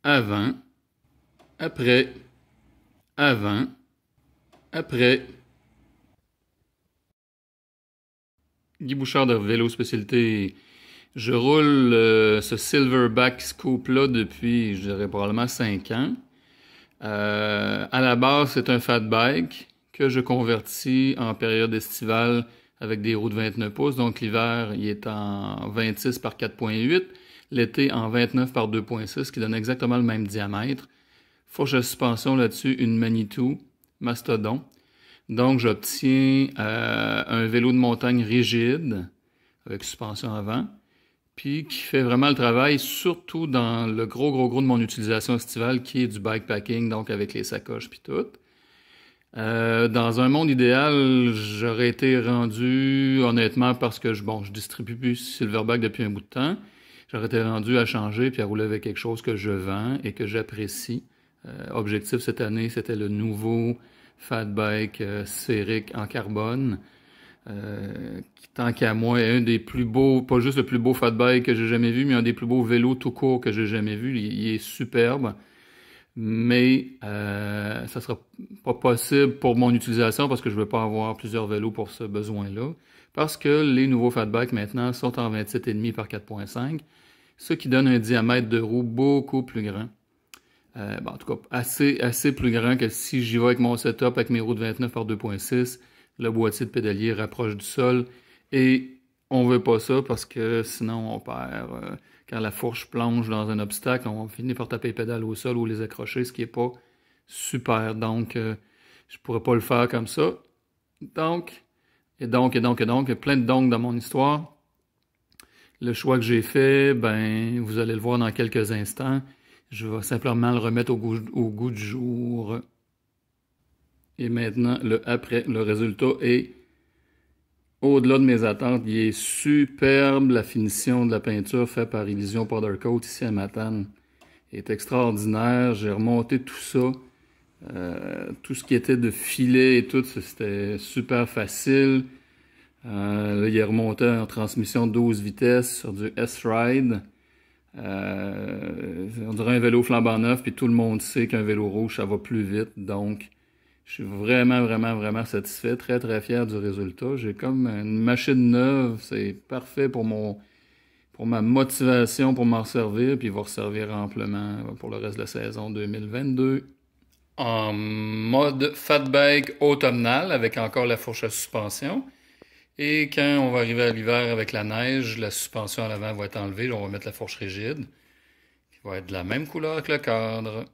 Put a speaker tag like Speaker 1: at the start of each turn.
Speaker 1: avant, après, avant, après. Guy Bouchard de Vélo Spécialité. Je roule ce Silverback Scoop-là depuis, je dirais, probablement 5 ans. À la base, c'est un fat bike que je convertis en période estivale avec des roues de 29 pouces. Donc l'hiver, il est en 26 par 4.8. L'été, en 29 par 2.6, qui donne exactement le même diamètre. Fourche de suspension là-dessus, une Manitou Mastodon. Donc j'obtiens un vélo de montagne rigide, avec suspension avant, puis qui fait vraiment le travail, surtout dans le gros de mon utilisation estivale, qui est du bikepacking, donc avec les sacoches puis tout. Dans un monde idéal, j'aurais été rendu, honnêtement, parce que je distribue plus Silverback depuis un bout de temps, j'aurais été rendu à changer puis à rouler avec quelque chose que je vends et que j'apprécie. Objectif cette année, c'était le nouveau fat bike sphérique en carbone. Qui, tant qu'à moi, est un des plus beaux, pas juste le plus beau fat bike que j'ai jamais vu, mais un des plus beaux vélos tout court que j'ai jamais vu. Il est superbe, mais ça sera pas possible pour mon utilisation parce que je veux pas avoir plusieurs vélos pour ce besoin-là. Parce que les nouveaux fat bikes maintenant sont en 27,5 par 4.5, ce qui donne un diamètre de roue beaucoup plus grand. En tout cas, assez plus grand que si j'y vais avec mon setup avec mes roues de 29 par 2.6, le boîtier de pédalier rapproche du sol et on veut pas ça parce que sinon on perd. Quand la fourche plonge dans un obstacle, on finit par taper les pédales au sol ou les accrocher, ce qui est pas super. Donc, je pourrais pas le faire comme ça. Donc, plein de donc dans mon histoire. Le choix que j'ai fait, vous allez le voir dans quelques instants. Je vais simplement le remettre au goût du jour. Et maintenant, le résultat est au-delà de mes attentes. Il est superbe. La finition de la peinture faite par Illusion Powder Coat ici à Matane est extraordinaire. J'ai remonté tout ça. Tout ce qui était de filet et tout, c'était super facile. Là, il est remonté en transmission 12 vitesses sur du S-Ride. On dirait un vélo flambant neuf, puis tout le monde sait qu'un vélo rouge, ça va plus vite. Donc, je suis vraiment satisfait, très fier du résultat. J'ai comme une machine neuve, c'est parfait pour ma motivation pour m'en servir, puis il va resservir amplement pour le reste de la saison 2022. En mode fat bike automnal, avec encore la fourche à suspension. Et quand on va arriver à l'hiver avec la neige, la suspension à l'avant va être enlevée. On va mettre la fourche rigide, qui va être de la même couleur que le cadre.